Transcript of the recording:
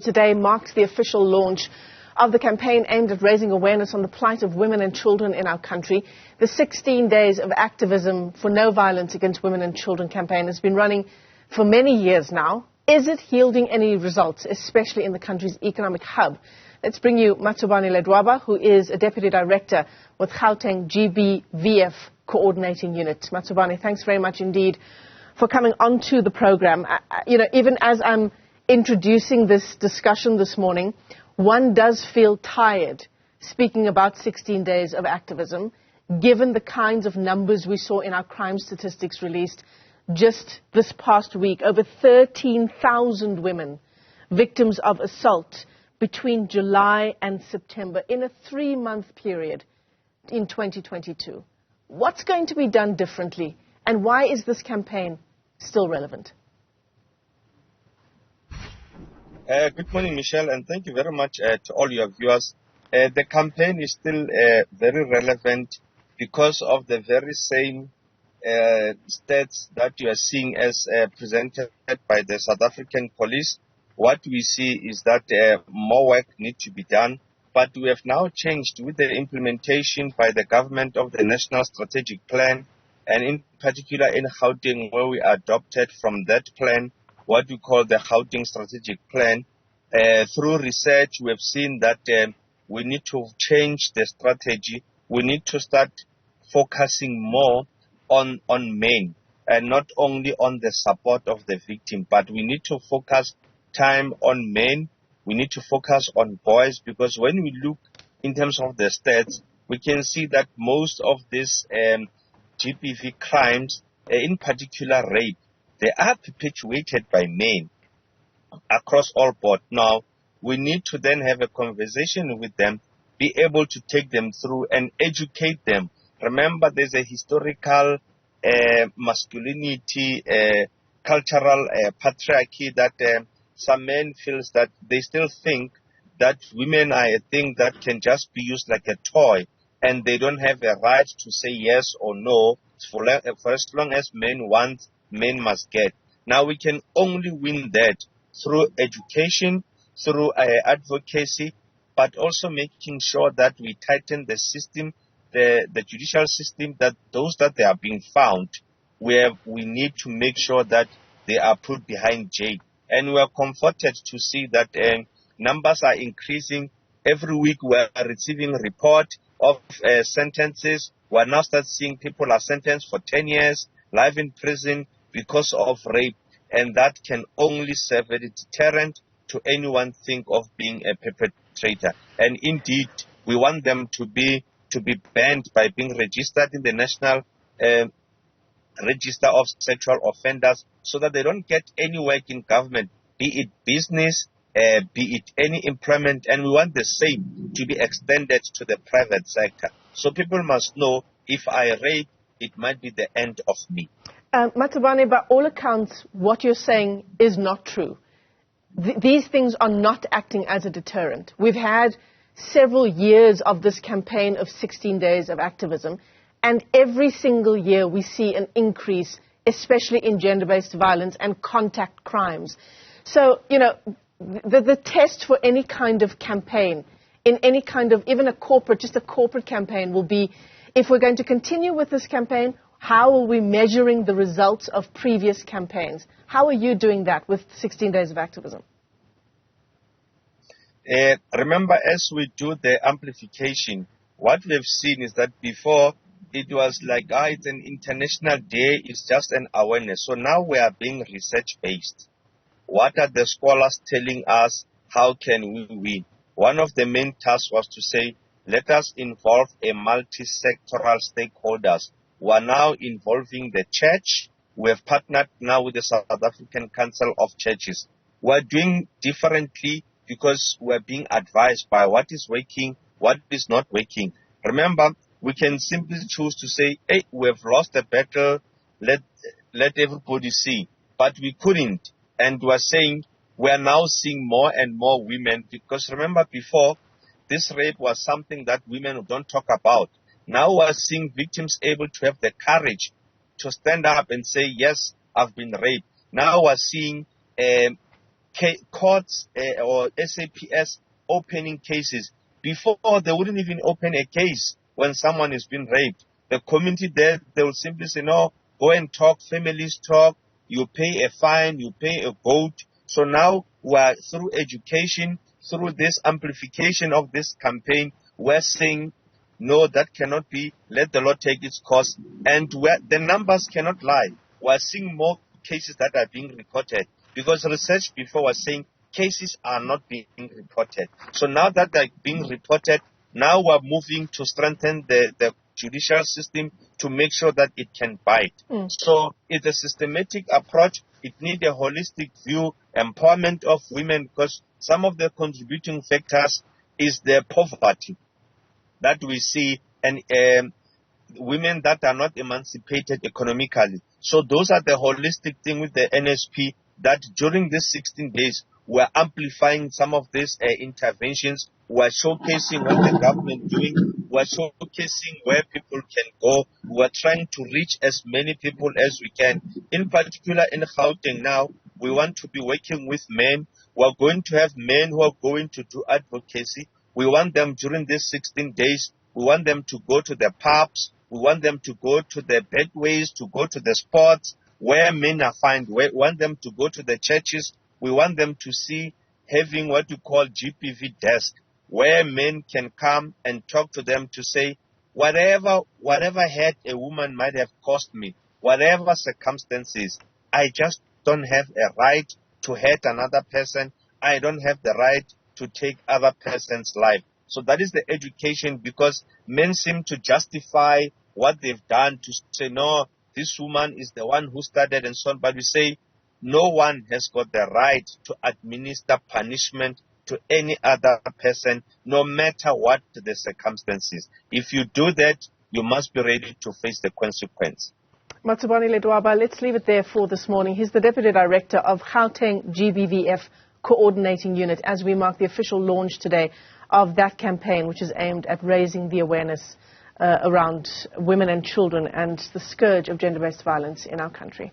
Today marks the official launch of the campaign aimed at raising awareness on the plight of women and children in our country. The 16 Days of Activism for No Violence Against Women and Children campaign has been running for many years now. Is it yielding any results, especially in the country's economic hub? Let's bring you Matsobane Ledwaba, who is a Deputy Director with Gauteng GBVF Coordinating Unit. Matsobane, thanks very much indeed for coming onto the program. Even as I'm introducing this discussion this morning, one does feel tired speaking about 16 days of activism, given the kinds of numbers we saw in our crime statistics released just this past week. Over 13,000 women victims of assault between July and September in a 3-month period in 2022. What's going to be done differently, and why is this campaign still relevant? Good morning, Michelle, and thank you very much to all your viewers. The campaign is still very relevant because of the very same stats that you are seeing as presented by the South African police. What we see is that more work needs to be done, but we have now changed with the implementation by the government of the National Strategic Plan, and in particular in Gauteng, where we adopted from that plan what we call the Gauteng Strategic Plan. Through research, we have seen that we need to change the strategy. We need to start focusing more on men, and not only on the support of the victim, but we need to focus time on men. We need to focus on boys, because when we look in terms of the stats, we can see that most of these GBV crimes, in particular rape, they are perpetuated by men across all board. Now, we need to then have a conversation with them, be able to take them through and educate them. Remember, there's a historical masculinity, cultural patriarchy that some men feels that they still think that women are a thing that can just be used like a toy, and they don't have a right to say yes or no. For as long as men want, men must get. Now, we can only win that through education, through advocacy, but also making sure that we tighten the system, the judicial system, that those that they are being found, where we need to make sure that they are put behind jail. And we are comforted to see that numbers are increasing. Every week we are receiving report of sentences. We are now start seeing people are sentenced for 10 years, life in prison because of rape. And that can only serve as a deterrent to anyone think of being a perpetrator. And indeed, we want them to be banned by being registered in the National Register of Sexual Offenders, so that they don't get any work in government, be it business, be it any employment. And we want the same to be extended to the private sector. So people must know, if I rape, it might be the end of me. Matsobane, by all accounts, what you're saying is not true. These things are not acting as a deterrent. We've had several years of this campaign of 16 days of activism, and every single year we see an increase, especially in gender-based violence and contact crimes. So, the test for any kind of campaign, in any kind of, even just a corporate campaign, will be, if we're going to continue with this campaign, how are we measuring the results of previous campaigns? How are you doing that with 16 Days of Activism? Remember, as we do the amplification, what we've seen is that before it was like, it's an international day, it's just an awareness. So now we are being research-based. What are the scholars telling us? How can we win? One of the main tasks was to say, let us involve a multi-sectoral stakeholders. We are now involving the church. We have partnered now with the South African Council of Churches. We are doing differently because we are being advised by what is working, what is not working. Remember, we can simply choose to say, hey, we have lost the battle, let everybody see. But we couldn't. And we are saying we are now seeing more and more women, because remember before, this rape was something that women don't talk about. Now we are seeing victims able to have the courage to stand up and say, yes, I've been raped. Now we are seeing courts or SAPS opening cases. Before, they wouldn't even open a case when someone is being raped. The community there, they will simply say, no, go and talk, families talk, you pay a fine, you pay a vote. So now we're through education, through this amplification of this campaign, we're saying, no, that cannot be, let the law take its course. And the numbers cannot lie. We're seeing more cases that are being reported, because research before was saying cases are not being reported. So now that they're being reported, now we're moving to strengthen the judicial system to make sure that it can bite. So it's a systematic approach. It needs a holistic view, empowerment of women, because some of the contributing factors is the poverty that we see, and women that are not emancipated economically. So those are the holistic thing with the NSP, that during these 16 days, we're amplifying some of these interventions. We're showcasing what the government is doing. We're showcasing where people can go. We're trying to reach as many people as we can. In particular, in Gauteng now, we want to be working with men. We're going to have men who are going to do advocacy. We want them during these 16 days. We want them to go to the pubs. We want them to go to the bedways, to go to the sports where men are found. We want them to go to the churches. We want them to see having what you call GBV desk, where men can come and talk to them to say, whatever hurt a woman might have cost me, whatever circumstances, I just don't have a right to hurt another person. I don't have the right to take other person's life. So that is the education, because men seem to justify what they've done, to say, no, this woman is the one who started and so on. But we say, no one has got the right to administer punishment to any other person, no matter what the circumstances. If you do that, you must be ready to face the consequence. Matsobane Ledwaba, let's leave it there for this morning. He's the Deputy Director of Gauteng GBVF Coordinating Unit, as we mark the official launch today of that campaign, which is aimed at raising the awareness around women and children and the scourge of gender-based violence in our country.